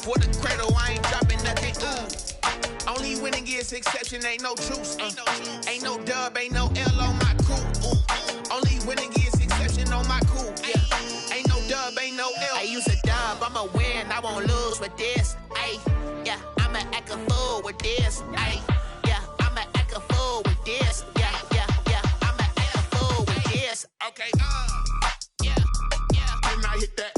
For the cradle, I ain't dropping nothing. Ooh. Only winning is exception, ain't no truce. Ain't no dub, ain't no L on my crew. Only winning is exception on my crew. Yeah. Ain't no dub, ain't no L. I use a dub, I'ma win, I won't lose with this. Ay, yeah, I'ma act a fool with this. Ay, yeah, I'ma act a fool with this. Yeah, yeah, yeah, I'ma act a fool with this. Okay, yeah, yeah. Then I hit that.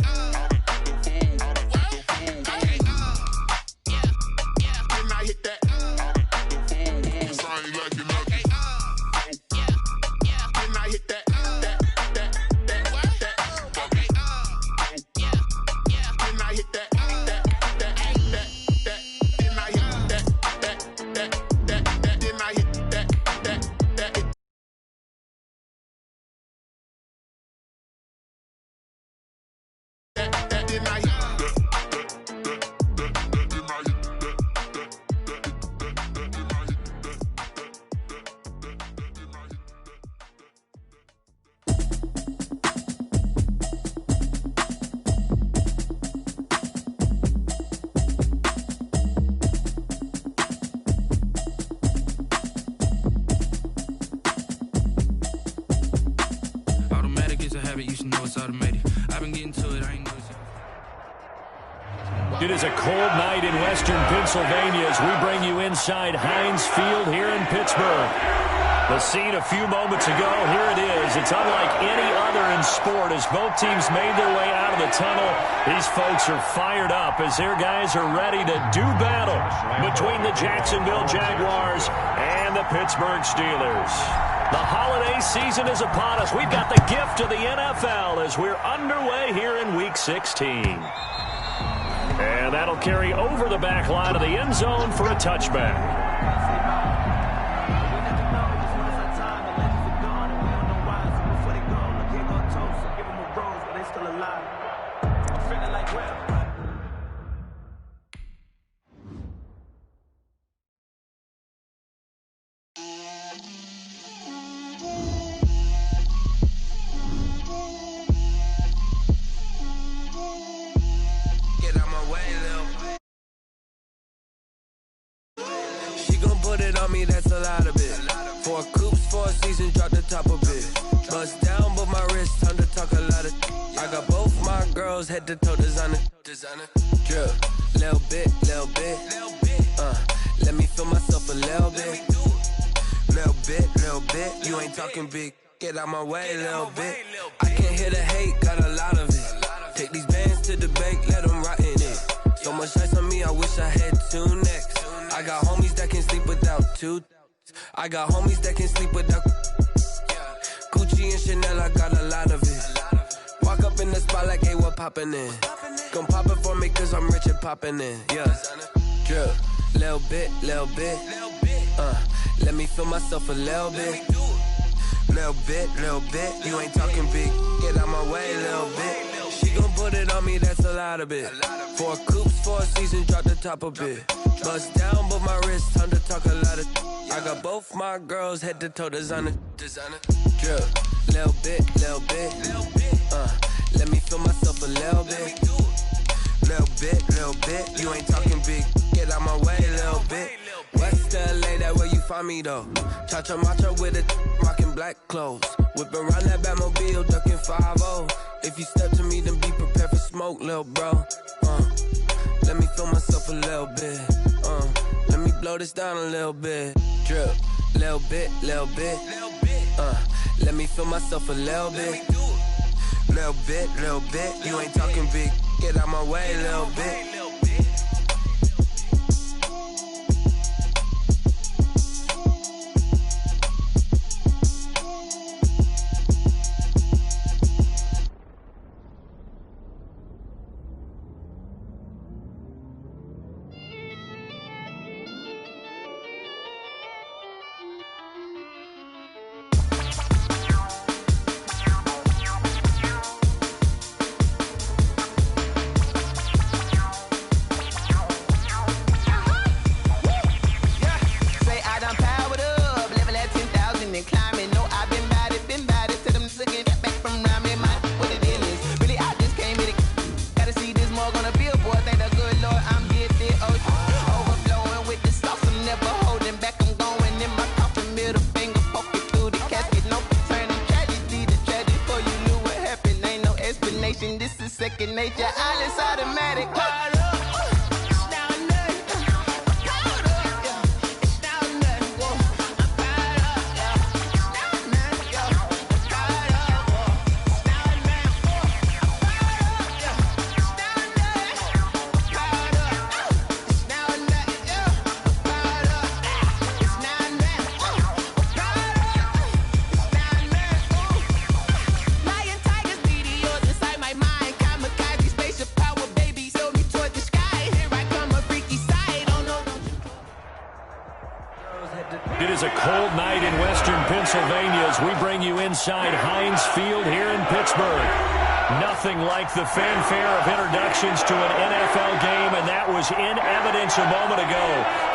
It is a cold night in western Pennsylvania as we bring you inside Heinz Field here in Pittsburgh. The scene a few moments ago, here it is. It's unlike any other in sport as both teams made their way out of the tunnel. These folks are fired up as their guys are ready to do battle between the Jacksonville Jaguars and the Pittsburgh Steelers. The holiday season is upon us. We've got the gift of the NFL as we're underway here in Week 16. And that'll carry over the back line of the end zone for a touchback. That's a lot of it. 4 coops, 4 seasons, drop the top of it. Bust down, but my wrist, time to talk a lot of. I got both my girls head to toe designer. Drip, little bit. Let me feel myself a little bit. Little bit. You ain't talking big. Get out my way, little bit. I can't hear the hate, got a lot of it. Take these bands to the bank, let them rot in it. So much ice on me, I wish I had 2 necks. I got homies that can sleep without 2. I got homies that can sleep without Gucci and Chanel, I got a lot of it. Walk up in the spot like, hey, what poppin' in? Gon' pop it for me cause I'm rich and poppin' in. Yeah, drip, little bit. Let me feel myself a little bit. Little bit. You ain't talking big. Get out my way, little bit. She gon' put it on me, that's a lot of it. 4 coops, 4 seasons, drop the top a bit. Bust down, but my wrist, time to talk a lot of. I got both my girls head to toe designer. Drip, little bit. Let me feel myself a little bit. Little bit. You ain't talking big. Get out my way, little bit. West LA, that where you find me though. Cha-cha matcha with it, rockin' black clothes. Whip around that Batmobile, ducking 5-0. If you step to me, then be prepared for smoke, little bro. Let me feel myself a little bit. Let me blow this down a little bit. Drip, little bit. Let me feel myself a little bit. Little bit. You ain't talking big. Get out my way, little bit. second nature. All is automatic. It is a cold night in western Pennsylvania as we bring you inside Heinz Field here in Pittsburgh. Nothing like the fanfare of introductions to an NFL game, and that was in evidence a moment ago.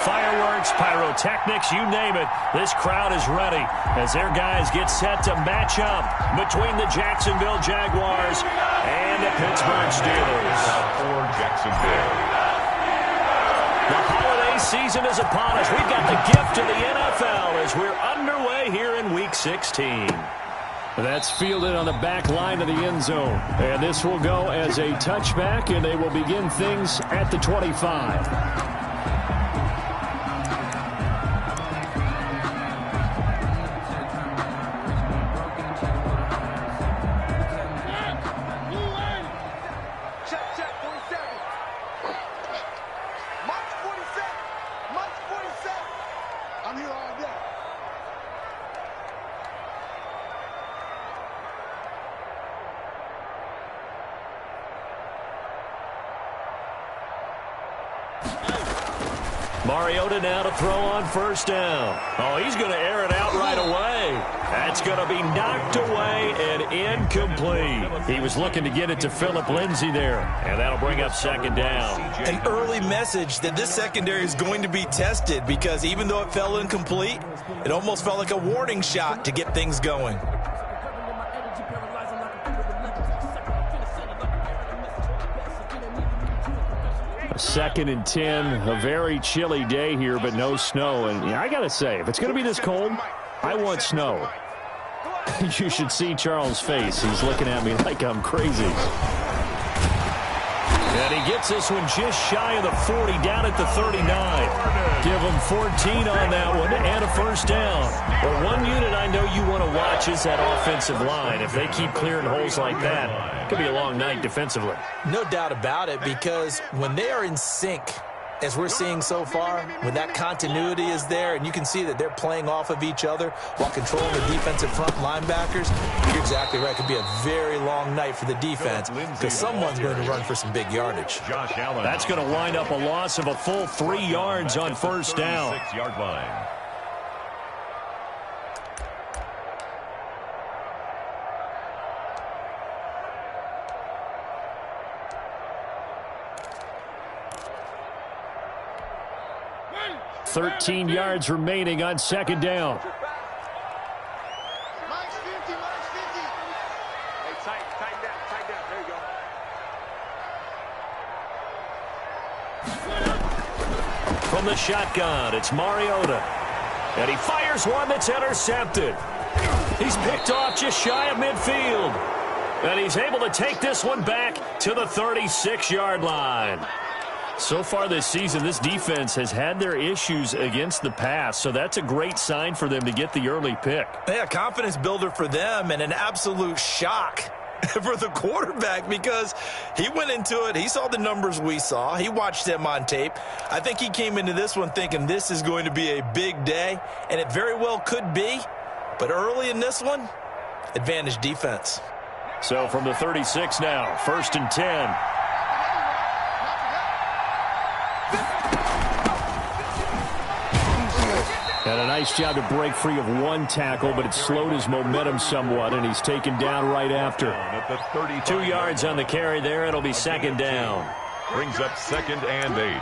Fireworks, pyrotechnics, you name it. This crowd is ready as their guys get set to match up between the Jacksonville Jaguars and the Pittsburgh Steelers. For Jacksonville. The holiday season is upon us. We've got the gift of the NFL as we're underway here in Week 16. That's fielded on the back line of the end zone. And this will go as a touchback, and they will begin things at the 25. Mariota now to throw on first down. Oh, he's going to air it out right away. That's going to be knocked away and incomplete. He was looking to get it to Phillip Lindsay there, and that'll bring up second down. An early message that this secondary is going to be tested because even though it fell incomplete, it almost felt like a warning shot to get things going. Second and 10, a very chilly day here, but no snow. And I got to say, if it's going to be this cold, I want snow. You should see Charles' face. He's looking at me like I'm crazy. And he gets this one just shy of the 40, down at the 39. Give him 14 on that one and a first down. But one unit I know you want to watch is that offensive line. If they keep clearing holes like that, it could be a long night defensively. No doubt about it, because when they are in sync, as we're seeing so far, when that continuity is there and you can see that they're playing off of each other while controlling the defensive front linebackers, you're exactly right. It could be a very long night for the defense because someone's going to run for some big yardage. That's going to wind up a loss of a full 3 yards on first down. 6-yard line. Minus 13 yards remaining on second down. Minus 50, minus 50. Hey, tighten down. There you go. From the shotgun, it's Mariota. And he fires one that's intercepted. He's picked off just shy of midfield. And he's able to take this one back to the 36-yard line. So far this season, this defense has had their issues against the pass, so that's a great sign for them to get the early pick. Yeah, confidence builder for them and an absolute shock for the quarterback because he went into it. He saw the numbers we saw. He watched them on tape. I think he came into this one thinking this is going to be a big day, and it very well could be. But early in this one, advantage defense. So from the 36 now, 1st and 10. And a nice job to break free of one tackle, but it slowed his momentum somewhat, and he's taken down right after. 2 yards on the carry there. It'll be second down. Brings up 2nd and 8.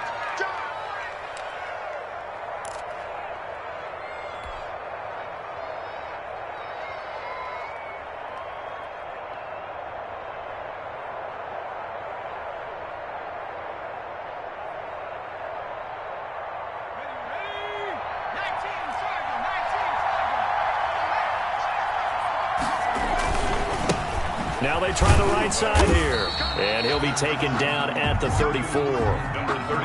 Now they try the right side here. And he'll be taken down at the 34.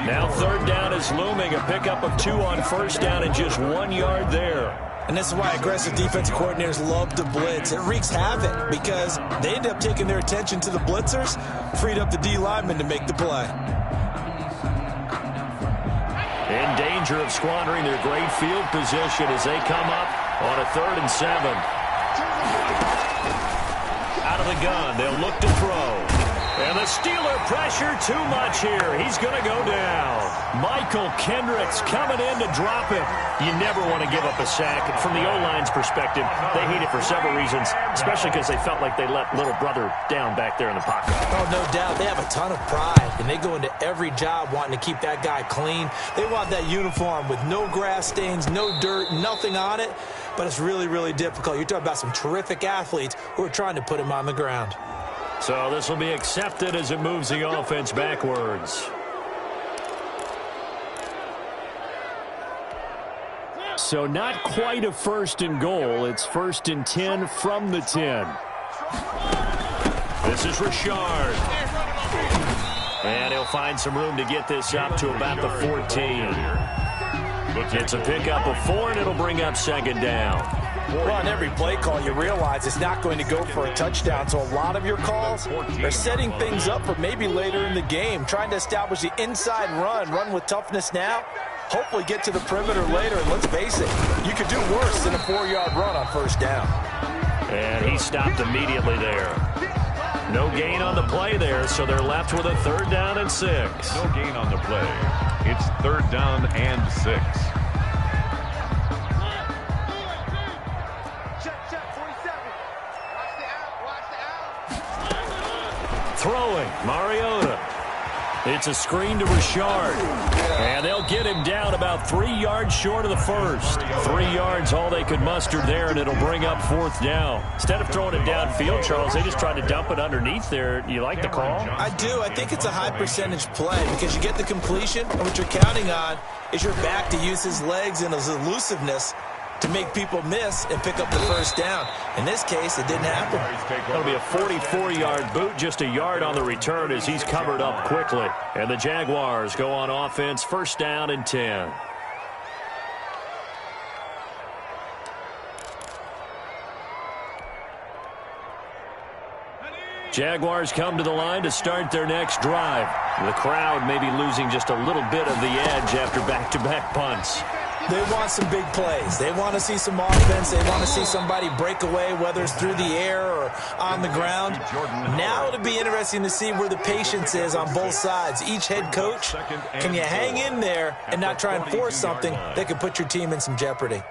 Now third down is looming. A pickup of 2 on first down and just 1 yard there. And this is why aggressive defensive coordinators love to blitz. It wreaks havoc because they end up taking their attention to the blitzers, freed up the D linemen to make the play. In danger of squandering their great field position as they come up on a 3rd and 7. Out of the gun, they'll look to throw. And the Steeler pressure too much here. He's going to go down. Michael Kendricks coming in to drop it. You never want to give up a sack. From the O-line's perspective, they hate it for several reasons, especially because they felt like they let little brother down back there in the pocket. Oh, no doubt. They have a ton of pride, and they go into every job wanting to keep that guy clean. They want that uniform with no grass stains, no dirt, nothing on it. But it's really, really difficult. You're talking about some terrific athletes who are trying to put him on the ground. So this will be accepted as it moves the offense backwards. So not quite a 1st and goal. It's 1st and 10 from the 10. This is Richard. And he'll find some room to get this up to about the 14. It's a pickup of 4, and it'll bring up 2nd down. Well, on every play call, you realize it's not going to go for a touchdown. So a lot of your calls are setting things up for maybe later in the game, trying to establish the inside run with toughness now, hopefully get to the perimeter later. And let's face it, you could do worse than a 4-yard run on 1st down. And he stopped immediately there. No gain on the play there, so they're left with a 3rd down and 6. No gain on the play. It's 3rd down and 6. Throwing, Mariota. It's a screen to Richard. And they'll get him down about 3 yards short of the first. 3 yards, all they could muster there, and it'll bring up 4th down. Instead of throwing it downfield, Charles, they just tried to dump it underneath there. You like the call? I do. I think it's a high percentage play because you get the completion, and what you're counting on is your back to use his legs and his elusiveness to make people miss and pick up the 1st down. In this case, it didn't happen. That'll be a 44-yard boot, just a yard on the return as he's covered up quickly. And the Jaguars go on offense, 1st down and 10. Jaguars come to the line to start their next drive. The crowd may be losing just a little bit of the edge after back-to-back punts. They want some big plays. They want to see some offense. They want to see somebody break away, whether it's through the air or on the ground. Now it'll be interesting to see where the patience is on both sides. Each head coach, can you hang in there and not try and force something that could put your team in some jeopardy?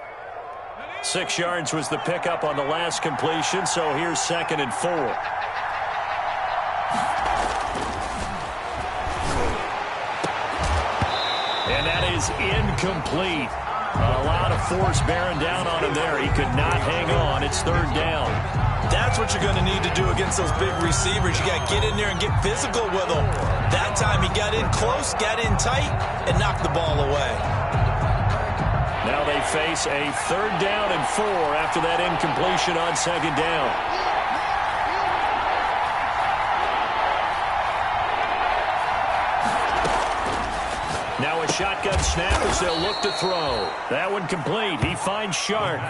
6 yards was the pickup on the last completion, so here's 2nd and 4. And that is incomplete. A lot of force bearing down on him there. He could not hang on. It's 3rd down. That's what you're going to need to do against those big receivers. You got to get in there and get physical with them. That time he got in close, got in tight, and knocked the ball away. Now they face a 3rd down and 4 after that incompletion on 2nd down. Now a shotgun snap as they'll look to throw. That one complete. He finds Shark.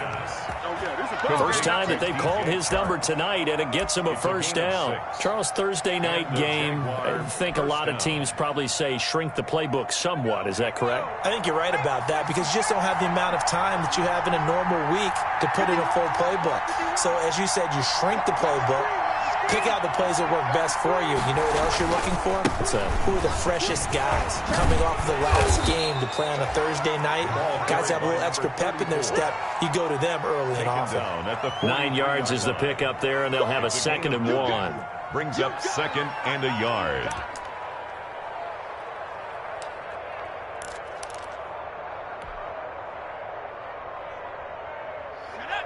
First time that they've called his number tonight, and it gets him a 1st down. Charles, Thursday night game, I think a lot of teams probably say shrink the playbook somewhat. Is that correct? I think you're right about that because you just don't have the amount of time that you have in a normal week to put in a full playbook. So as you said, you shrink the playbook. Pick out the plays that work best for you. You know what else you're looking for? Who are the freshest guys coming off of the last game to play on a Thursday night? Guys have a little extra pep in their step. You go to them early and often. 9 yards is the pickup there, and they'll have a 2nd and 1. Brings up 2nd and a yard.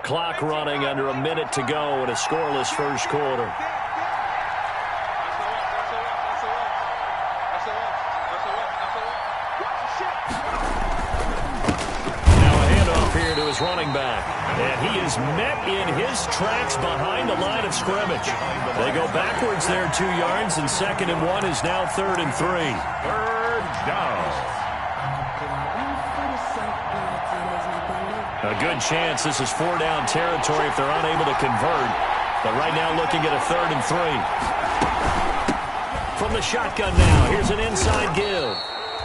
Clock running under a minute to go in a scoreless first quarter. Now a handoff here to his running back. And he is met in his tracks behind the line of scrimmage. They go backwards there 2 yards, and 2nd and 1 is now 3rd and 3. 3rd down. A good chance this is 4-down territory if they're unable to convert. But right now looking at a 3rd and 3. From the shotgun now, here's an inside give.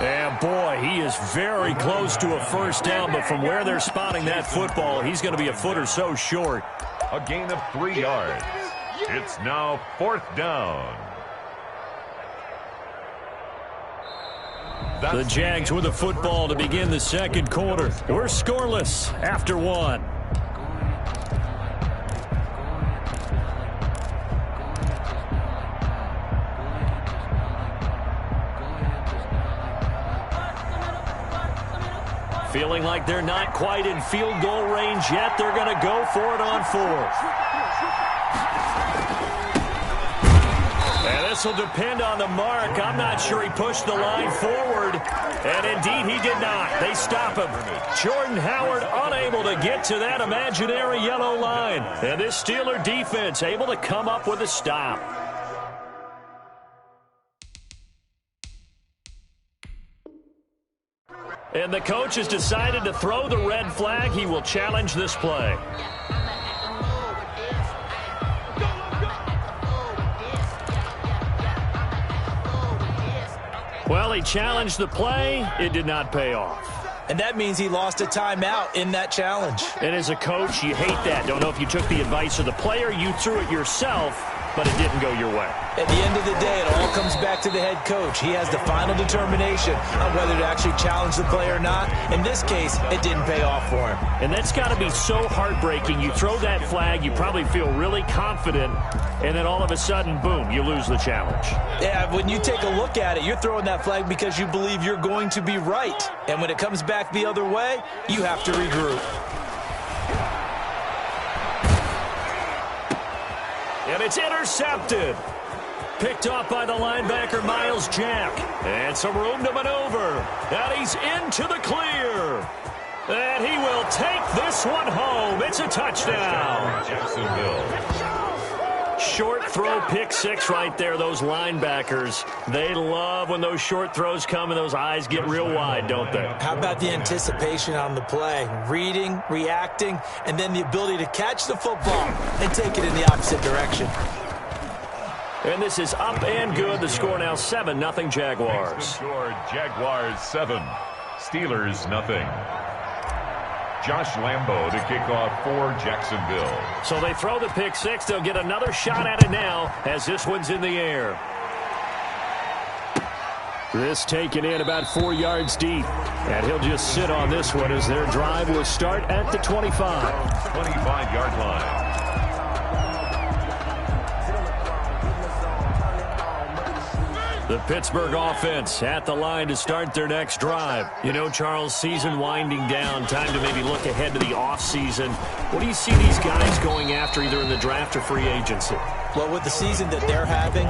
And boy, he is very close to a 1st down, but from where they're spotting that football, he's going to be a foot or so short. A gain of 3 yards. It's now 4th down. The Jags with a football to begin the 2nd quarter. We're scoreless after 1. Feeling like they're not quite in field goal range yet. They're going to go for it on 4th. And this will depend on the mark. I'm not sure he pushed the line forward. And indeed he did not. They stop him. Jordan Howard unable to get to that imaginary yellow line. And this Steeler defense able to come up with a stop. And the coach has decided to throw the red flag. He will challenge this play. Well, he challenged the play. It did not pay off. And that means he lost a timeout in that challenge. And as a coach, you hate that. Don't know if you took the advice of the player. You threw it yourself, but it didn't go your way. At the end of the day, it all comes back to the head coach. He has the final determination on whether to actually challenge the play or not. In this case, it didn't pay off for him. And that's got to be so heartbreaking. You throw that flag, you probably feel really confident, and then all of a sudden, boom, you lose the challenge. Yeah, when you take a look at it, you're throwing that flag because you believe you're going to be right. And when it comes back the other way, you have to regroup. And it's intercepted. Picked off by the linebacker, Miles Jack. And some room to maneuver. And he's into the clear. And he will take this one home. It's a touchdown. Jacksonville. Short throw, pick 6 right there. Those linebackers, they love when those short throws come and those eyes get real wide, don't they? How about the anticipation on the play? Reading, reacting, and then the ability to catch the football and take it in the opposite direction. And this is up and good. The score now 7-0 Jaguars. Score Jaguars 7. Steelers 0. Josh Lambo to kick off for Jacksonville. So they throw the pick 6. They'll get another shot at it now as this one's in the air. This taken in about 4 yards deep. And he'll just sit on this one as their drive will start at the 25. 25-yard line. The Pittsburgh offense at the line to start their next drive. You know, Charles, season winding down, time to maybe look ahead to the offseason. What do you see these guys going after either in the draft or free agency? Well, with the season that they're having,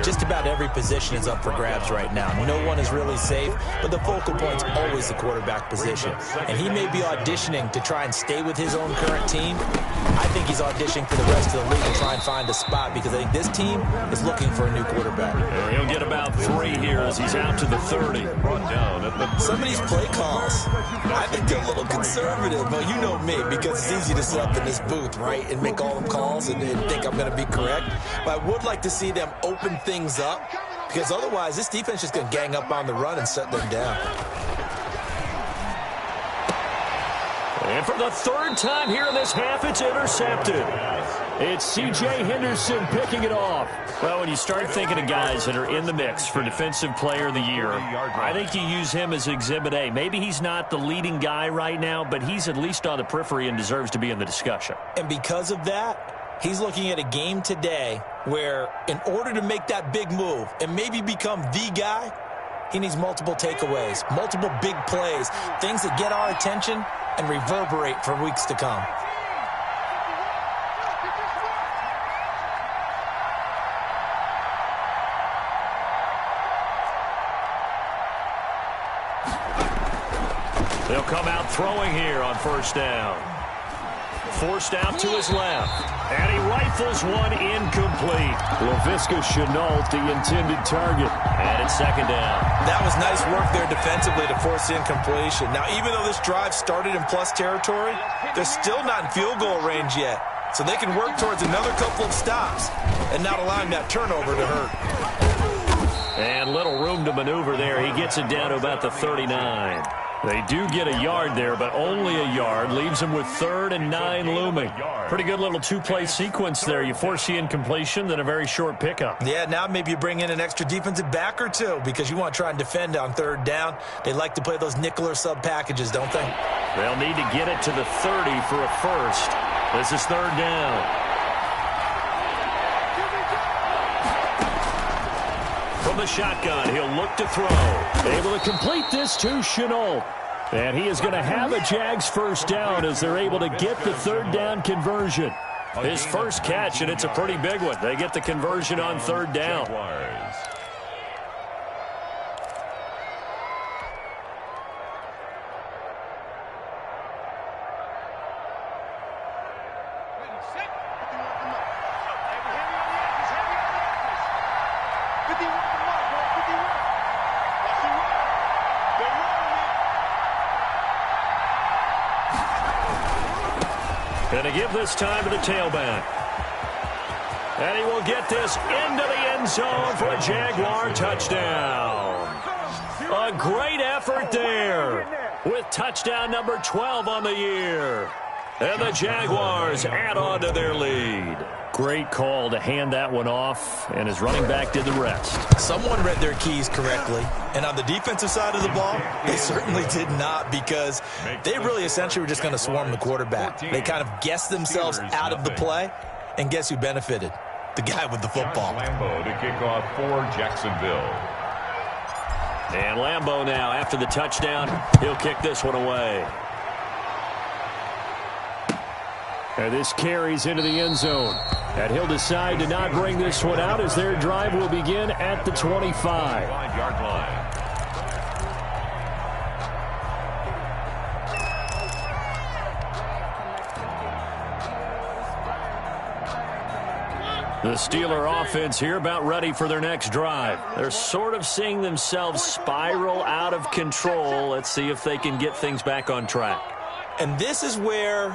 just about every position is up for grabs right now. No one is really safe, but the focal point's always the quarterback position. And he may be auditioning to try and stay with his own current team. I think he's auditioning for the rest of the league to try and find a spot because I think this team is looking for a new quarterback. He'll get about 3 here as he's out to the 30. Some of these play calls, I think they're a little conservative, but you know me, because it's easy to sit up in this booth, right, and make all them calls and think I'm going to be correct. But I would like to see them open things up because otherwise this defense is just going to gang up on the run and shut them down. And for the 3rd time here in this half, it's intercepted. It's C.J. Henderson picking it off. Well, when you start thinking of guys that are in the mix for Defensive Player of the Year, I think you use him as Exhibit A. Maybe he's not the leading guy right now, but he's at least on the periphery and deserves to be in the discussion. And because of that, he's looking at a game today where in order to make that big move and maybe become the guy, he needs multiple takeaways, multiple big plays, things that get our attention and reverberate for weeks to come. They'll come out throwing here on first down. Forced out to his left. And he rifles one incomplete. Laviska Shenault, the intended target. And it's second down. That was nice work there defensively to force the incompletion. Now, even though this drive started in plus territory, they're still not in field goal range yet. So they can work towards another couple of stops and not allowing that turnover to hurt. And little room to maneuver there. He gets it down to about the 39. They do get a yard there, but only a yard. Leaves them with 3rd and 9 looming. Pretty good little two-play sequence there. You force the incompletion, then a very short pickup. Yeah, now maybe you bring in an extra defensive back or two because you want to try and defend on 3rd down. They like to play those nickel or sub packages, don't they? They'll need to get it to the 30 for a first. This is 3rd down. From the shotgun, he'll look to throw. Able to complete this to Shenault. And he is going to have a Jags first down as they're able to get the 3rd down conversion. His first catch, and it's a pretty big one. They get the conversion on 3rd down. And to give this time to the tailback. And he will get this into the end zone for a Jaguar touchdown. A great effort there with touchdown number 12 on the year. And the Jaguars add on to their lead. Great call to hand that one off, and his running back did the rest. Someone read their keys correctly, and on the defensive side of the ball, they certainly did not because they really essentially were just going to swarm the quarterback. They kind of guessed themselves out of the play, and guess who benefited? The guy with the football. Lambeau to kick off for Jacksonville. And Lambeau now, after the touchdown, he'll kick this one away. And this carries into the end zone. And he'll decide to not bring this one out as their drive will begin at the 25. 5-yard line. The Steeler offense here about ready for their next drive. They're sort of seeing themselves spiral out of control. Let's see if they can get things back on track. And this is where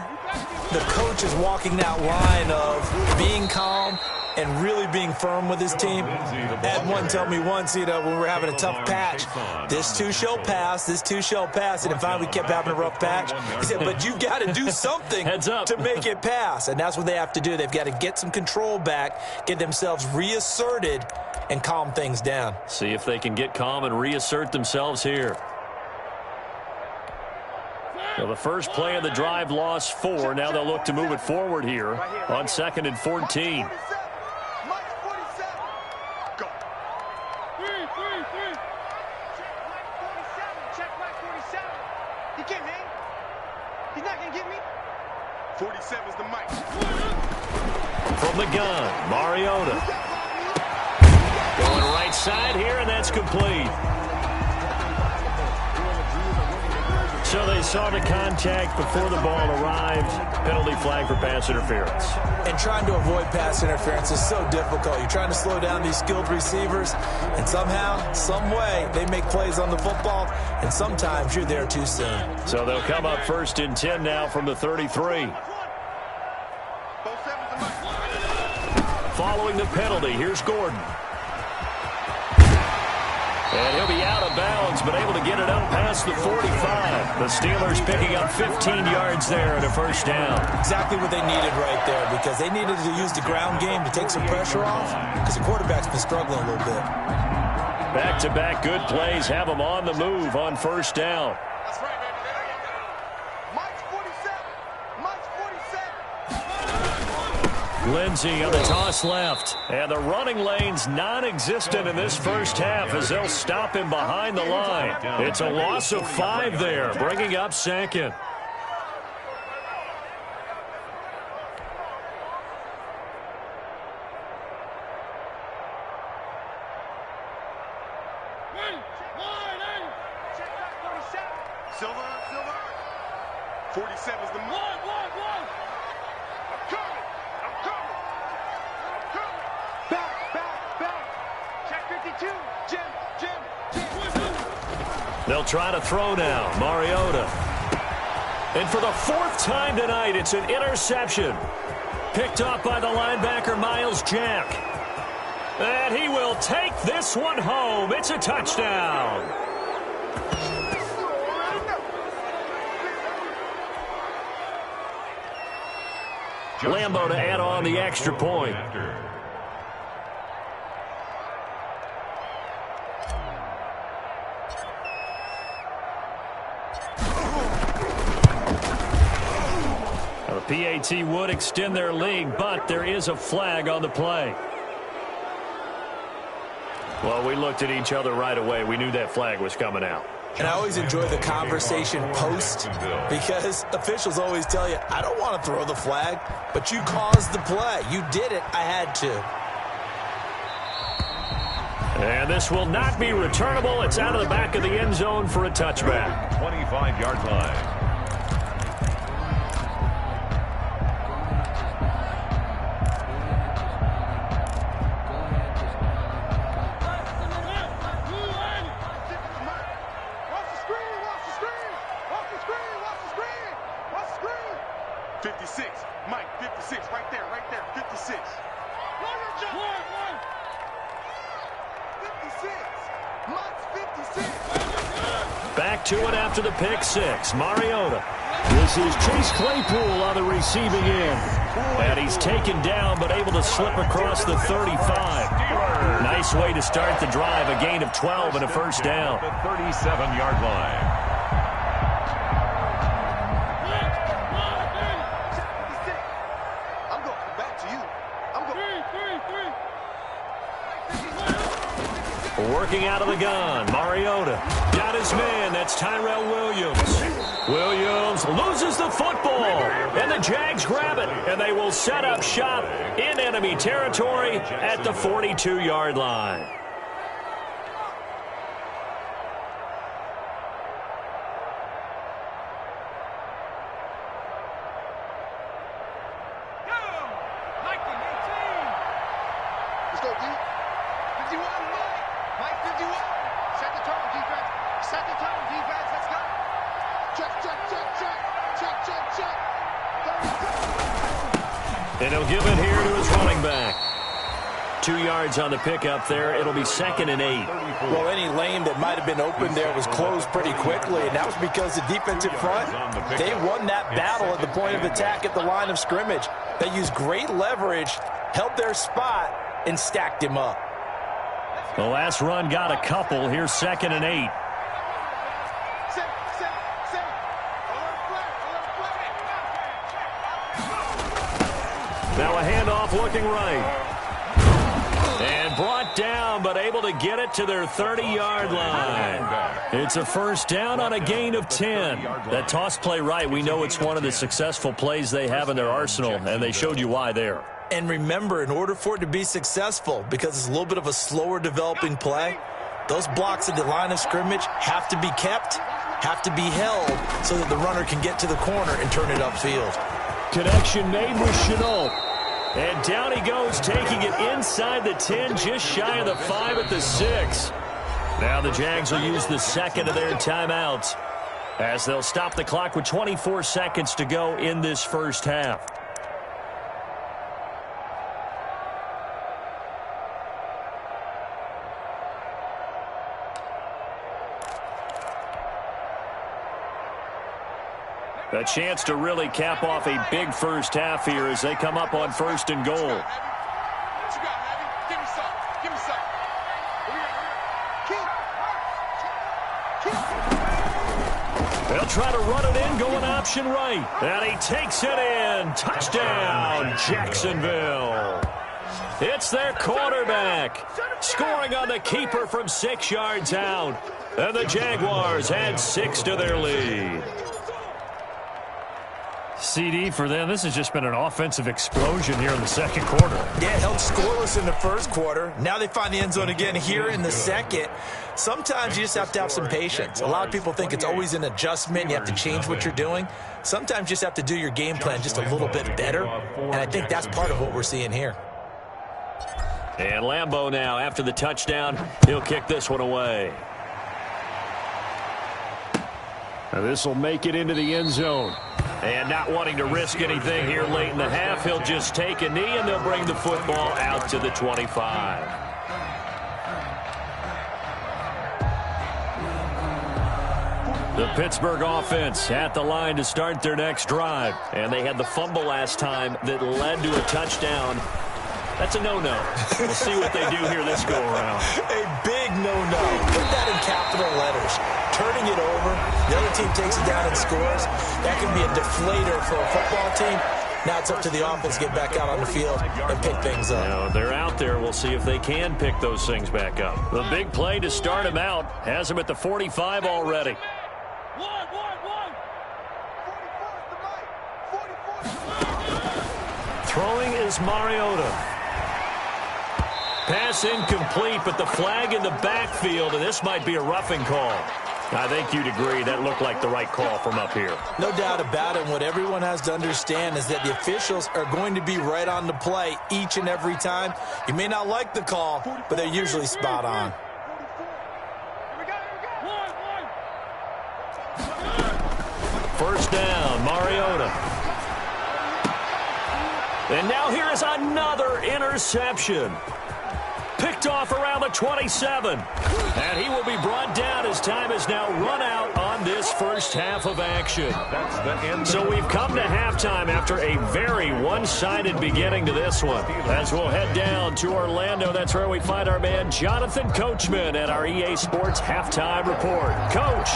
the coach is walking that line of being calm and really being firm with his team. Had one tell me once, when we were having a tough patch, this too shall pass, this too shall pass. And finally we kept having a rough patch. He said, but you've got to do something to make it pass. And that's what they have to do. They've got to get some control back, get themselves reasserted, and calm things down. See if they can get calm and reassert themselves here. So the first play of the drive lost 4. Now they'll look to move it forward here on 2nd and 14. From the gun, Mariota. Going right side here, and that's complete. So they saw the contact before the ball arrived. Penalty flag for pass interference. And trying to avoid pass interference is so difficult. You're trying to slow down these skilled receivers, and somehow, some way, they make plays on the football, and sometimes you're there too soon. So they'll come up 1st and 10 now from the 33. Following the penalty, here's Gordon. And he'll be out of bounds, but able to get it up past the 45. The Steelers picking up 15 yards there and a first down. Exactly what they needed right there, because they needed to use the ground game to take some pressure off, because the quarterback's been struggling a little bit. Back-to-back good plays have them on the move on first down. That's right, baby. Mike's 47. Mike's 47. Lindsey on the toss left. And the running lane's non-existent in this first half as they'll stop him behind the line. It's a loss of 5 there, bringing up 2nd. Silver. 47's the one. I'm coming. Back. Check 52. Jim. They'll try to throw now. Mariota. And for the 4th time tonight, it's an interception. Picked off by the linebacker, Miles Jack. And he will take this one home. It's a touchdown. Lambo to add on the extra point. The PAT would extend their lead, but there is a flag on the play. Well, we looked at each other right away. We knew that flag was coming out. And I always enjoy the conversation post because officials always tell you, I don't want to throw the flag, but you caused the play. You did it. I had to. And this will not be returnable. It's out of the back of the end zone for a touchback. 25-yard line. Back to it after the pick six. Mariota. This is Chase Claypool on the receiving end. And he's taken down but able to slip across the 35. Nice way to start the drive. A gain of 12 and a first down. The 37-yard line. Working out of the gun, Mariota got his man. That's Tyrell Williams. Williams loses the football, and the Jags grab it, and they will set up shop in enemy territory at the 42-yard line. Let's go, D. 51, Mike 51. Set the tone, defense. Set the tone, defense. Let's go. Check. And he'll give it here to his running back. 2 yards on the pickup there. It'll be 2nd and 8. Well, any lane that might have been open there was closed pretty quickly, and that was because the defensive front, they won that battle at the point of attack at the line of scrimmage. They used great leverage, held their spot, and stacked him up. The last run got a couple. Here's 2nd and 8. Now a handoff looking right. And brought down, but able to get it to their 30-yard line. It's a first down on a gain of 10. That toss play right, we know it's one of the successful plays they have in their arsenal, and they showed you why there. And remember, in order for it to be successful, because it's a little bit of a slower developing play, those blocks at the line of scrimmage have to be kept, have to be held, so that the runner can get to the corner and turn it upfield. Connection made with Chenault. And down he goes, taking it inside the 10, just shy of the 5 at the 6. Now the Jags will use the second of their timeouts as they'll stop the clock with 24 seconds to go in this first half. A chance to really cap off a big first half here as they come up on 1st and goal. What you got, Abby? Give me some. They'll try to run it in, going option right. And he takes it in. Touchdown, Jacksonville. It's their quarterback. Scoring on the keeper from 6 yards out. And the Jaguars add 6 to their lead. CD for them, this has just been an offensive explosion here in the second quarter. Yeah, held scoreless in the first quarter. Now they find the end zone again here in the second. sometimes you just have to have some patience. A lot of people think it's always an adjustment. You have to change what you're doing. Sometimes you just have to do your game plan just a little bit better, and I think that's part of what we're seeing here. And Lambeau now, after the touchdown, he'll kick this one away. This will make it into the end zone. And not wanting to risk anything here late in the half, he'll just take a knee, and they'll bring the football out to the 25. The Pittsburgh offense at the line to start their next drive. And they had the fumble last time that led to a touchdown. That's a no-no. We'll see what they do here this go-around. A big no-no. Put that in capital letters. Turning it over, the other team takes it down and scores. That can be a deflator for a football team. Now it's up to the offense to get back out on the field and pick things up. Now, they're out there. We'll see if they can pick those things back up. The big play to start him out has him at the 45 already. Throwing is Mariota. Pass incomplete, but the flag in the backfield, and this might be a roughing call. I think you'd agree that looked like the right call from up here. No doubt about it. What everyone has to understand is that the officials are going to be right on the play each and every time. You may not like the call, but they're usually spot on. First down, Mariota. And now here is another interception. Picked off around the 27. And he will be brought down as time has now run out on this first half of action. So we've come to halftime after a very one-sided beginning to this one. As we'll head down to Orlando, that's where we find our man Jonathan Coachman at our EA Sports Halftime Report. Coach.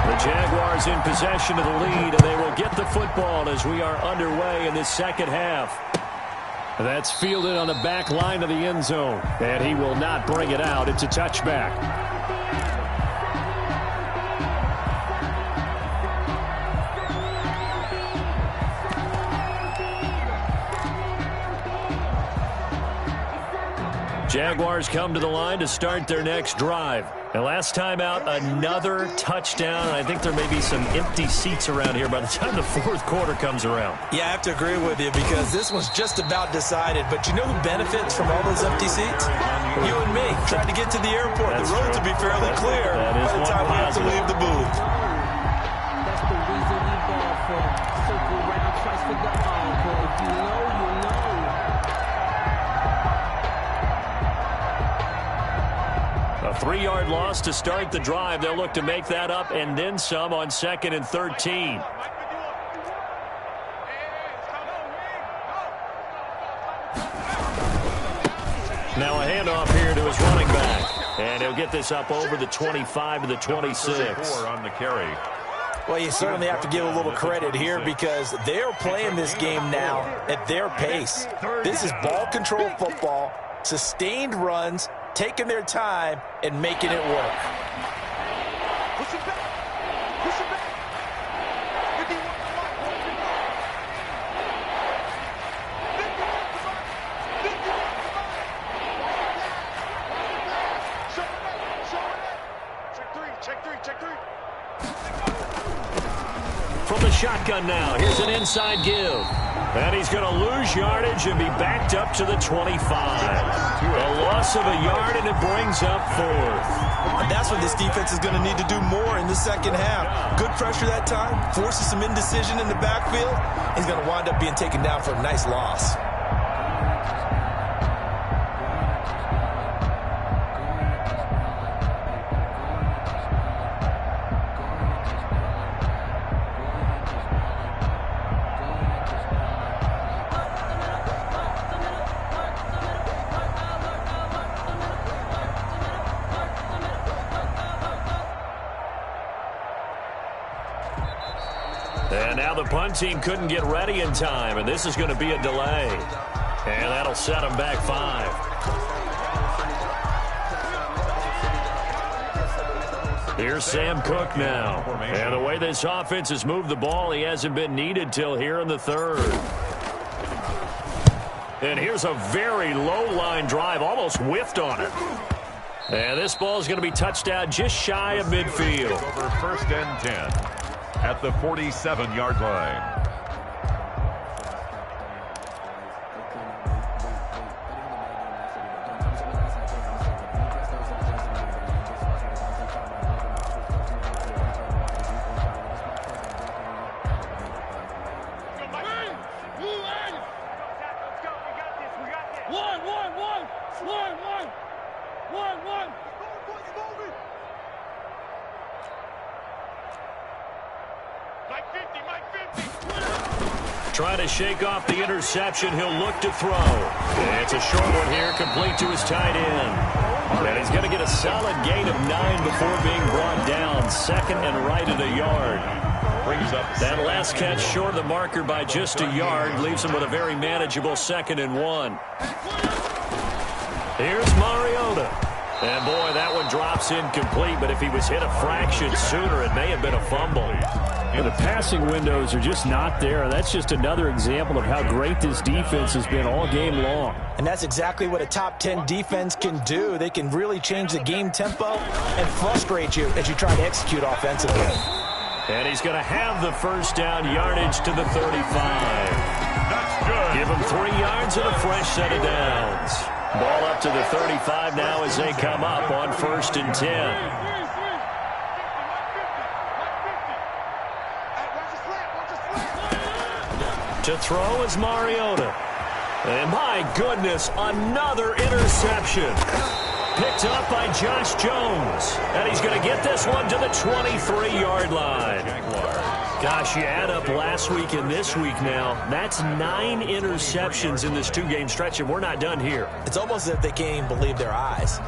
The Jaguars in possession of the lead, and they will get the football as we are underway in this second half. That's fielded on the back line of the end zone, and he will not bring it out. It's a touchback. Jaguars come to the line to start their next drive. And last time out, another touchdown. And I think there may be some empty seats around here by the time the fourth quarter comes around. Yeah, I have to agree with you because this one's just about decided. But you know who benefits from all those empty seats? You and me, trying to get to the airport. That's the roads will be fairly clear by the time we have to leave the booth. That's the reason we ball for. Circle round, twice for the encore. If you know, you know. A 3-yard loss to start the drive. They'll look to make that up and then some on 2nd and 13. Now a handoff here to his running back. And he'll get this up over the 25 to the 26. On the carry. Well, you certainly have to give a little credit here because they're playing this game now at their pace. This is ball control football, sustained runs, taking their time and making it work. Push it back. Push it back. 51 Check three. From the shotgun now, here's an inside give. And he's going to lose yardage and be backed up to the 25. A loss of a yard, and it brings up 4th. And that's what this defense is going to need to do more in the second half. Good pressure that time, forces some indecision in the backfield. He's going to wind up being taken down for a nice loss. And now the punt team couldn't get ready in time, and this is going to be a delay. And that'll set them back 5. Here's Sam Cook now. And the way this offense has moved the ball, he hasn't been needed till here in the 3rd. And here's a very low-line drive, almost whiffed on it. And this ball is going to be touched out just shy of midfield. Over 1st and 10 at the 47-yard line. Trying to shake off the interception. He'll look to throw. It's a short one here, complete to his tight end. And he's going to get a solid gain of 9 before being brought down. 2nd and right at a yard. Brings up that last catch short of the marker by just a yard. Leaves him with a very manageable 2nd and 1. Here's Mariota. And, boy, that one drops incomplete. But if he was hit a fraction sooner, it may have been a fumble. And the passing windows are just not there. That's just another example of how great this defense has been all game long. And that's exactly what a top 10 defense can do. They can really change the game tempo and frustrate you as you try to execute offensively. And he's going to have the first down, yardage to the 35. That's good. Give him 3 yards and a fresh set of downs. Ball up to the 35 now as they come up on 1st and 10. To throw is Mariota. And my goodness, another interception. Picked up by Josh Jones. And he's going to get this one to the 23-yard line. Gosh, you add up last week and this week now. That's 9 interceptions in this 2-game stretch, and we're not done here. It's almost as if they can't even believe their eyes.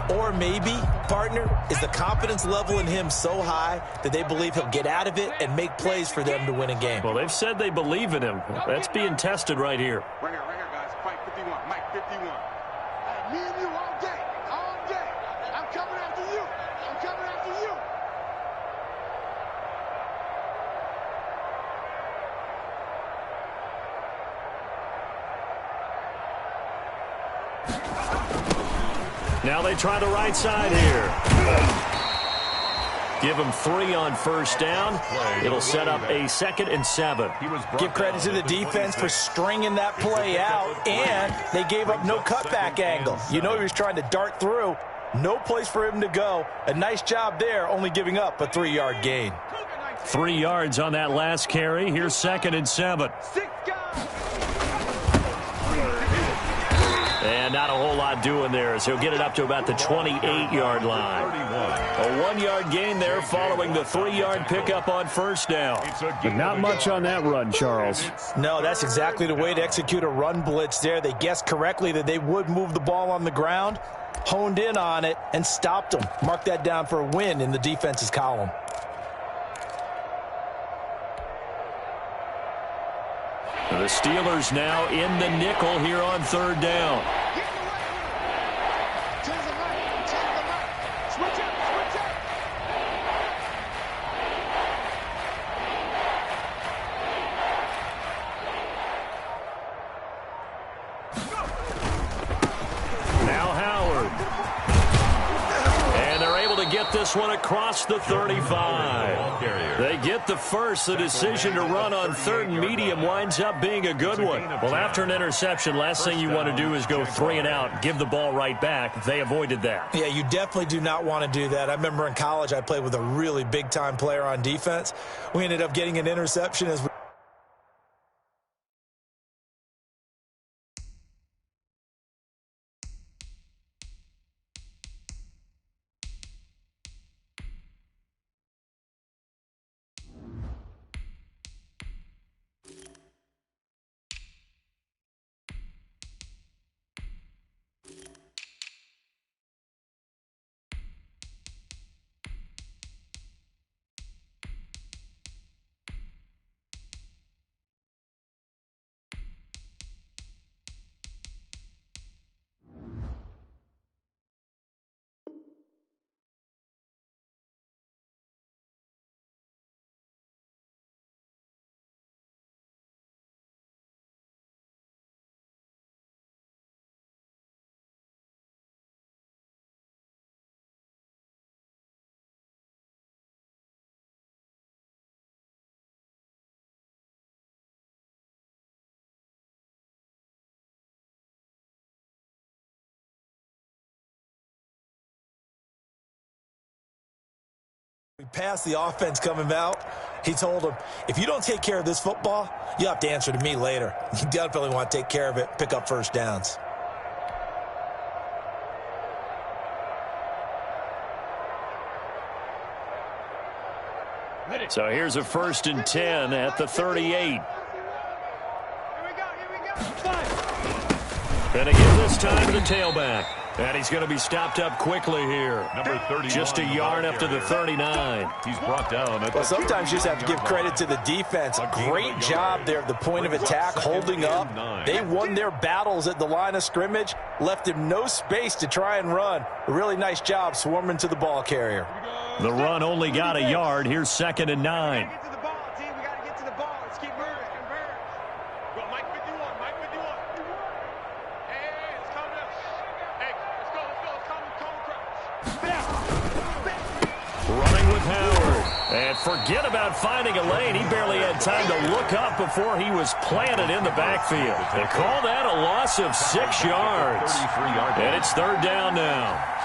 Or maybe, partner, is the confidence level in him so high that they believe he'll get out of it and make plays for them to win a game. Well, they've said they believe in him. That's being tested right here. Right here, guys. Fight 51. Mike 51. Hey, me and you all day. All day. I'm coming after you. I'm coming after you. Now they try the right side here. Give him 3 on 1st down. It'll set up a 2nd and 7. Give credit to the defense for stringing that play out, and they gave up no cutback angle. You know he was trying to dart through. No place for him to go. A nice job there, only giving up a 3-yard gain. 3 yards on that last carry. Here's 2nd and 7. And not a whole lot doing there, so he'll get it up to about the 28-yard line. A 1-yard gain there following the 3-yard pickup on 1st down. But not much on that run, Charles. No, that's exactly the way to execute a run blitz there. They guessed correctly that they would move the ball on the ground, honed in on it, and stopped them. Mark that down for a win in the defense's column. The Steelers now in the nickel here on 3rd down. Now Howard. And they're able to get this one across the 35. They get the first. The decision to run on 3rd and medium winds up being a good one. Well, after an interception, last thing you want to do is go 3 and out, give the ball right back. They avoided that. Yeah, you definitely do not want to do that. I remember in college I played with a really big-time player on defense. We ended up getting an interception as we past the offense coming out, he told him, if you don't take care of this football, you'll have to answer to me later. You definitely want to take care of it, pick up first downs. So here's a 1st and 10 at the 38. And again this time to the tailback. And he's going to be stopped up quickly here. Number 30. Just a yard after the 39. He's brought down. Well, sometimes you just have to give credit to the defense. Great job there at the point of attack, holding up. They won their battles at the line of scrimmage, left him no space to try and run. A really nice job swarming to the ball carrier. The run only got a yard. Here's 2nd and 9. Get to the ball, team. We got to get to the ball. Let's keep moving. Go, Mike 51. Mike 51. Hey, let's calm down. Hey, let's go. Let's calm. Running with Howard. And forget about finding a lane. He barely had time to look up before he was planted in the backfield. They call that a loss of 6 yards. And it's 3rd down now.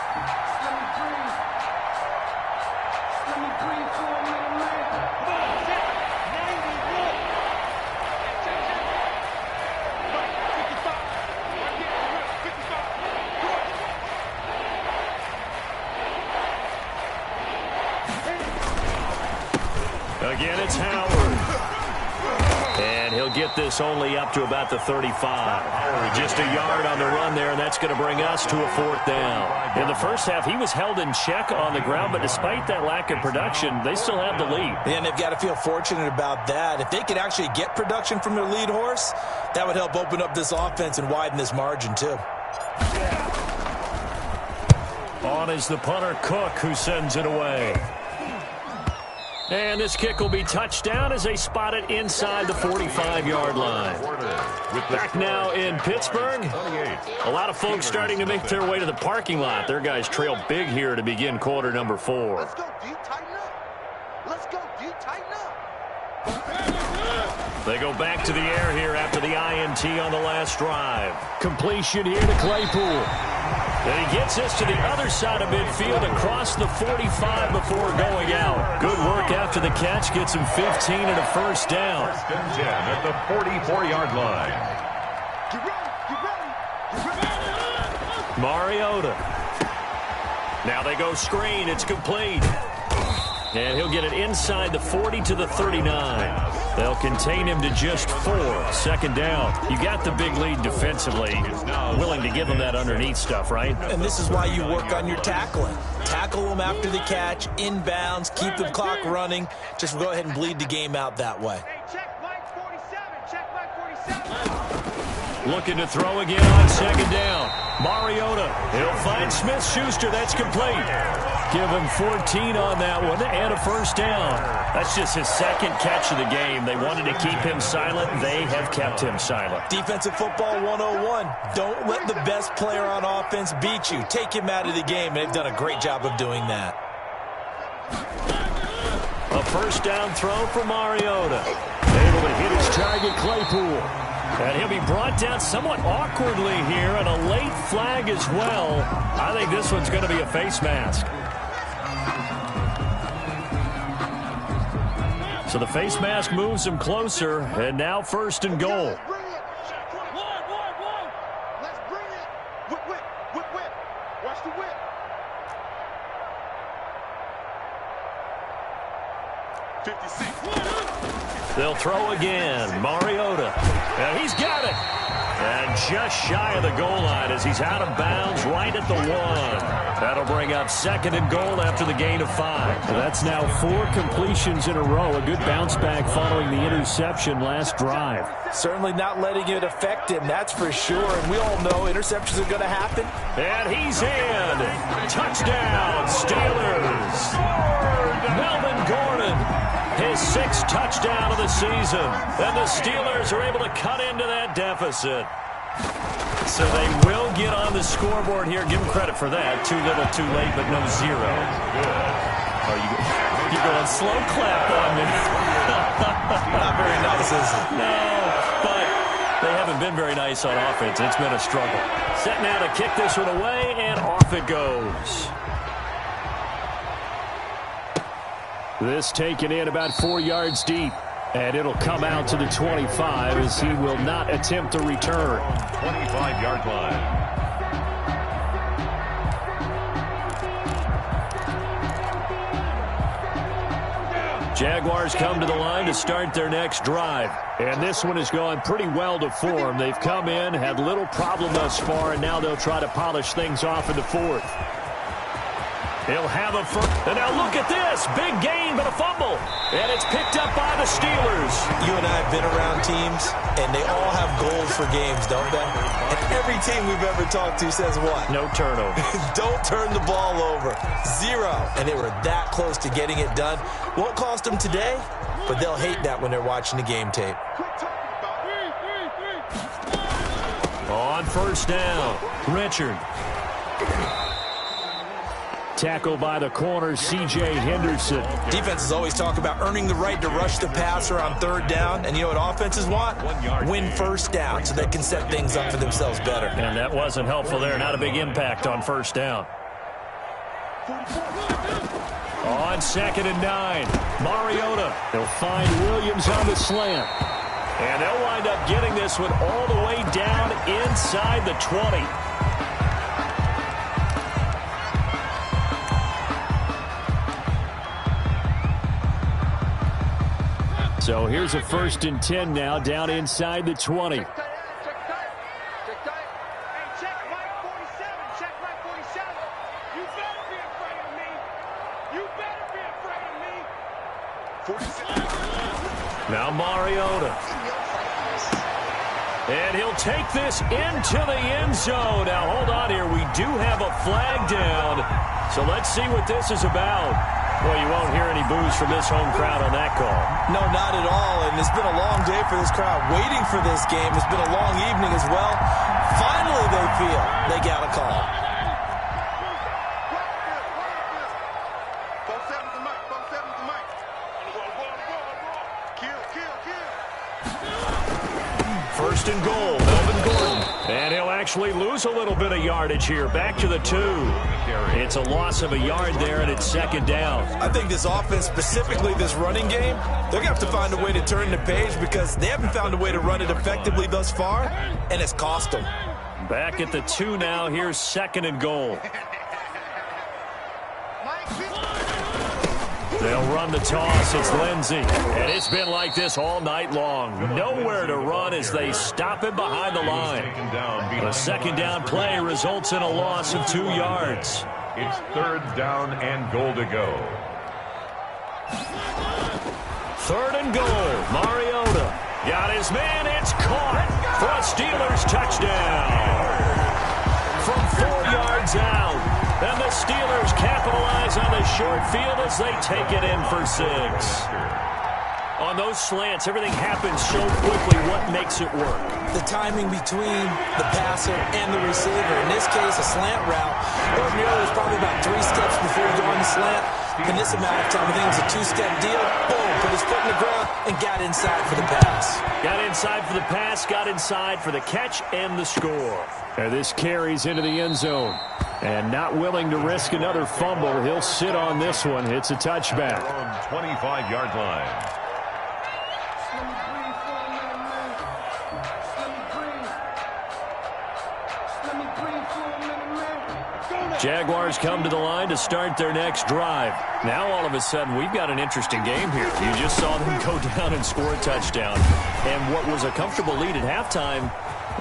Again, it's Howard. And he'll get this only up to about the 35. Just a yard on the run there, and that's going to bring us to a 4th down. In the first half, he was held in check on the ground, but despite that lack of production, they still have the lead. And they've got to feel fortunate about that. If they could actually get production from their lead horse, that would help open up this offense and widen this margin, too. On is the punter, Cook, who sends it away. And this kick will be touchdown as they spot it inside the 45-yard line. Back now in Pittsburgh. A lot of folks starting to make their way to the parking lot. Their guys trail big here to begin quarter number 4. Let's go, D. Tighten up. Let's go, D. Tighten up. They go back to the air here after the INT on the last drive. Completion here to Claypool. And he gets this to the other side of midfield across the 45 before going out. Good work after the catch. Gets him 15 and a 1st down. 1st and 10 at the 44-yard line. Mariota. Now they go screen. It's complete. And he'll get it inside the 40 to the 39. They'll contain him to just 4. 2nd down. You got the big lead defensively. Willing to give him that underneath stuff, right? And this is why you work on your tackling. Tackle them after the catch, inbounds, keep the clock running. Just go ahead and bleed the game out that way. Hey, check Mike 47. Check Mike 47. Looking to throw again on 2nd down. Mariota. He'll find Smith-Schuster. That's complete. Give him 14 on that one and a 1st down. That's just his 2nd catch of the game. They wanted to keep him silent. They have kept him silent. Defensive football 101. Don't let the best player on offense beat you. Take him out of the game. They've done a great job of doing that. A 1st down throw for Mariota. Able to hit his target, Claypool. And he'll be brought down somewhat awkwardly here, and a late flag as well. I think this one's going to be a face mask. So the face mask moves him closer, and now 1st and goal. Let's bring it. Let's bring it. Whip, whip, whip, whip. Watch the whip. 56. They'll throw again. Mariota. And he's got it. And just shy of the goal line as he's out of bounds right at the 1. That'll bring up 2nd and goal after the gain of 5. Well, that's now 4 completions in a row. A good bounce back following the interception last drive. Certainly not letting it affect him, that's for sure. And we all know interceptions are going to happen. And he's in. Touchdown, Steelers. Melvin Gordon. His 6th touchdown of the season. And the Steelers are able to cut into that deficit. So they will get on the scoreboard here. Give them credit for that. Too little, too late, but no 0. Are you going slow clap on me? Not very nice, is it? No, but they haven't been very nice on offense. It's been a struggle. Set now to kick this one away, and off it goes. This taken in about 4 yards deep. And it'll come out to the 25 as he will not attempt to return. 25-yard line. Jaguars come to the line to start their next drive. And this one has gone pretty well to form. They've come in, had little problem thus far, and now they'll try to polish things off in the fourth. He'll have a first. And now look at this. Big gain, but a fumble. And it's picked up by the Steelers. You and I have been around teams, and they all have goals for games, don't they? And every team we've ever talked to says what? No turnover. Don't turn the ball over. 0. And they were that close to getting it done. Won't cost them today, but they'll hate that when they're watching the game tape. On first down, Richard. Tackle by the corner, C.J. Henderson. Defenses always talk about earning the right to rush the passer on third down. And you know what offenses want? Win first down so they can set things up for themselves better. And that wasn't helpful there. Not a big impact on first down. On 2nd and 9, Mariota. They'll find Williams on the slant. And they'll wind up getting this one all the way down inside the 20. So here's a 1st and 10 now, down inside the 20. Check right 47. You better be afraid of me. You better be afraid of me. Now Mariota. And he'll take this into the end zone. Now hold on here. We do have a flag down. So let's see what this is about. Well, you won't hear any boos from this home crowd on that call. No, not at all. And it's been a long day for this crowd waiting for this game. It's been a long evening as well. Finally, they feel they got a call. First and goal, Melvin Gordon. And he'll actually lose a little bit of yardage here. Back to the 2. It's a loss of a yard there, and it's 2nd down. I think this offense, specifically this running game, they're going to have to find a way to turn the page because they haven't found a way to run it effectively thus far, and it's cost them. Back at the 2 now. Here's 2nd and goal. They'll run the toss. It's Lindsey. And it's been like this all night long. Nowhere to run as they stop him behind the line. The 2nd down play results in a loss of 2 yards. It's 3rd down and goal to go. 3rd and goal. Mariota got his man. It's caught for a Steelers touchdown. From 4 yards out. And the Steelers capitalize on the short field as they take it in for 6. On those slants, everything happens so quickly. What makes it work? The timing between the passer and the receiver. In this case, a slant route. Ordinarily, it's probably about 3 steps before you go on the slant. In this amount of time, I think it was a 2-step deal. Boom, put his foot in the ground and got inside for the pass. Got inside for the pass, got inside for the catch and the score. And this carries into the end zone. And not willing to risk another fumble, he'll sit on this one. It's a touchback. On 25-yard line. Jaguars come to the line to start their next drive. Now all of a sudden we've got an interesting game here. You just saw them go down and score a touchdown. And what was a comfortable lead at halftime,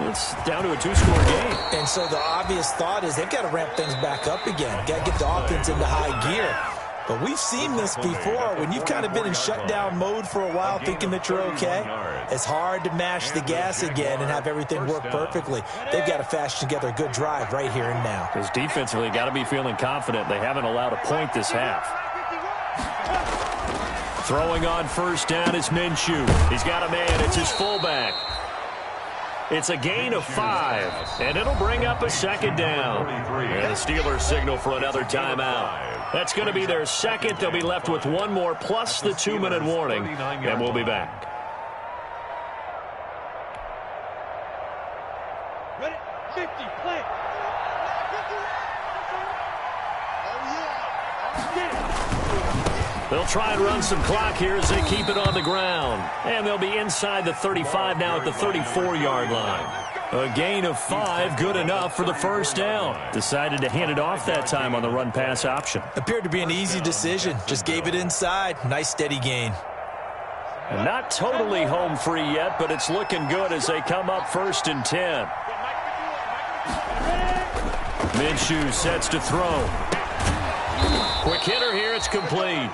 it's down to a 2-score game. And so the obvious thought is they've got to ramp things back up again. Got to get the offense into high gear. But we've seen this before. When you've kind of been in shutdown mode for a while thinking that you're okay, it's hard to mash the gas again and have everything work perfectly. They've got to fashion together a good drive right here and now. Because defensively, got to be feeling confident. They haven't allowed a point this half. Throwing on first down is Minshew. He's got a man. It's his fullback. It's a gain of 5, and it'll bring up a 2nd down. And the Steelers signal for another timeout. That's going to be their 2nd. They'll be left with 1 more plus the 2-minute warning, and we'll be back. Ready? 50, play. They'll try and run some clock here as they keep it on the ground. And they'll be inside the 35 now at the 34-yard line. A gain of 5, good enough for the first down. Decided to hand it off that time on the run-pass option. Appeared to be an easy decision. Just gave it inside. Nice steady gain. And not totally home free yet, but it's looking good as they come up 1st and 10. Minshew sets to throw. Quick hitter here, it's complete.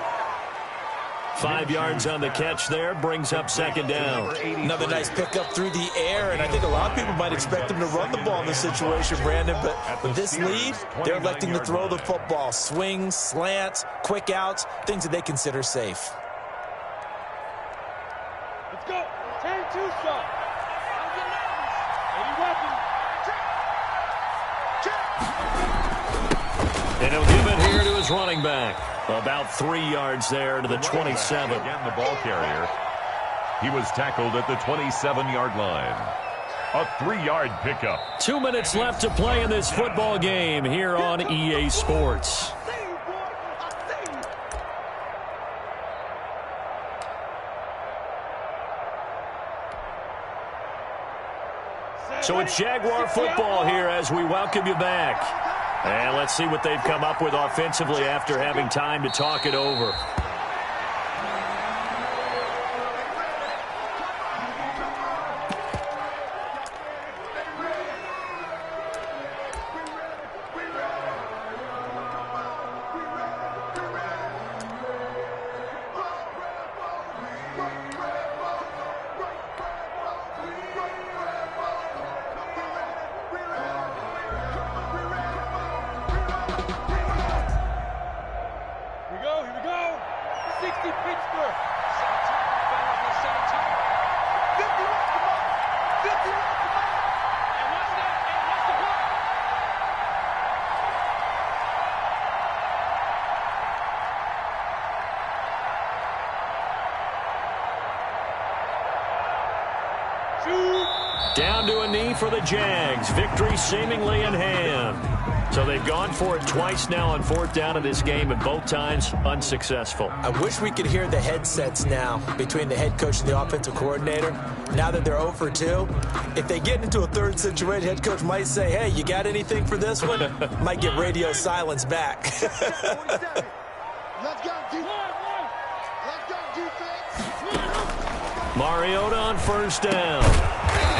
5 yards on the catch there, brings up 2nd down. Another nice pickup through the air, and I think a lot of people might expect them to run the ball in this situation, Brandon, but with this lead, they're electing to throw the football. Swings, slants, quick outs, things that they consider safe. Let's go. 10-2 shot. Any weapon. And he'll give it here to his running back. About 3 yards there to the 27. Again, the ball carrier. He was tackled at the 27-yard line. A 3-yard pickup. 2 minutes left to play in this football game here on EA Sports. So it's Jaguar football here as we welcome you back. And let's see what they've come up with offensively after having time to talk it over. Down to a knee for the Jags. Victory seemingly in hand. So they've gone for it twice now on 4th down in this game, and both times unsuccessful. I wish we could hear the headsets now between the head coach and the offensive coordinator. Now that they're 0 for 2, if they get into a third situation, head coach might say, hey, you got anything for this one? Might get radio silence back. Let's go, defense. Let's go, defense. Mariota on 1st down.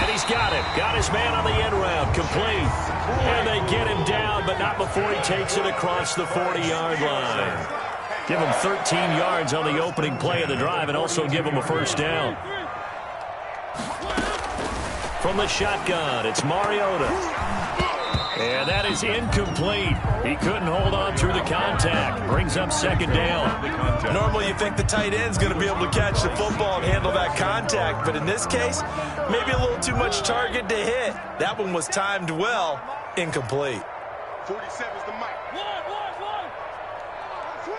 And he's got him. Got his man on the end route. Complete. And they get him down, but not before he takes it across the 40-yard line. Give him 13 yards on the opening play of the drive and also give him a 1st down. From the shotgun, it's Mariota. And that is incomplete. He couldn't hold on through the contact. Brings up 2nd down. Normally you think the tight end's going to be able to catch the football and handle that contact, but in this case, maybe a little too much target to hit. That one was timed well. Incomplete. 47's the mic. One. Switch.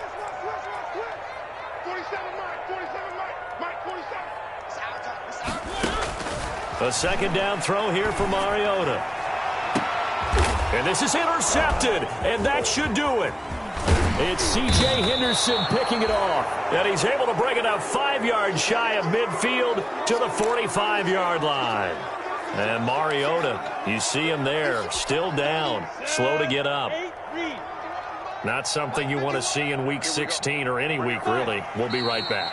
47 mic. 47 mic. Mike, 47. It's our time. A 2nd down throw here for Mariota. And this is intercepted, and that should do it. It's C.J. Henderson picking it off, and he's able to bring it up 5 yards shy of midfield to the 45-yard line. And Mariota, you see him there, still down, slow to get up. Not something you want to see in Week 16 or any week, really. We'll be right back.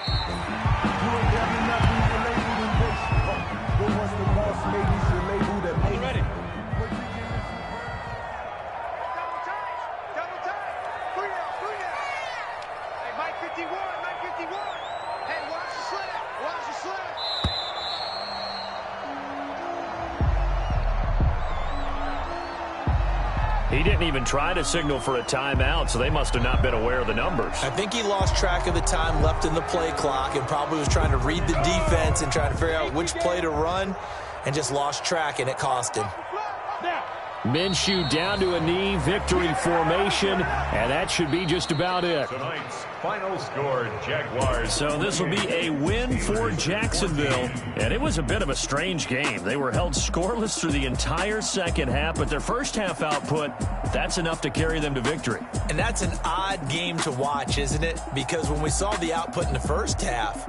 He didn't even try to signal for a timeout, so they must have not been aware of the numbers. I think he lost track of the time left in the play clock and probably was trying to read the defense and trying to figure out which play to run and just lost track, and it cost him. Minshew down to a knee, victory formation, and that should be just about it. Tonight's Final score, Jaguars. So this will be a win for Jacksonville. And it was a bit of a strange game. They were held scoreless through the entire second half, but their first half output, that's enough to carry them to victory. And that's an odd game to watch, isn't it? Because when we saw the output in the first half,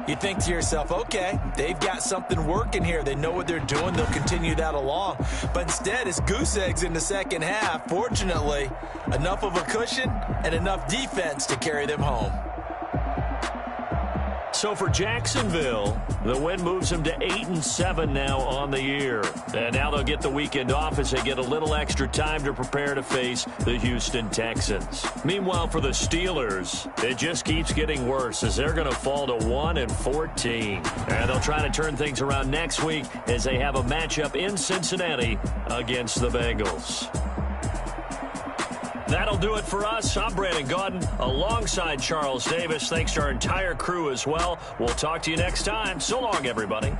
you think to yourself, okay, they've got something working here. They know what they're doing. They'll continue that along. But instead, it's goose eggs in the second half. Fortunately, enough of a cushion and enough defense to carry them home. So for Jacksonville, the win moves them to 8-7 now on the year. And now they'll get the weekend off as they get a little extra time to prepare to face the Houston Texans. Meanwhile, for the Steelers, it just keeps getting worse as they're going to fall to 1-14. And they'll try to turn things around next week as they have a matchup in Cincinnati against the Bengals. That'll do it for us. I'm Brandon Gaudin alongside Charles Davis. Thanks to our entire crew as well. We'll talk to you next time. So long, everybody.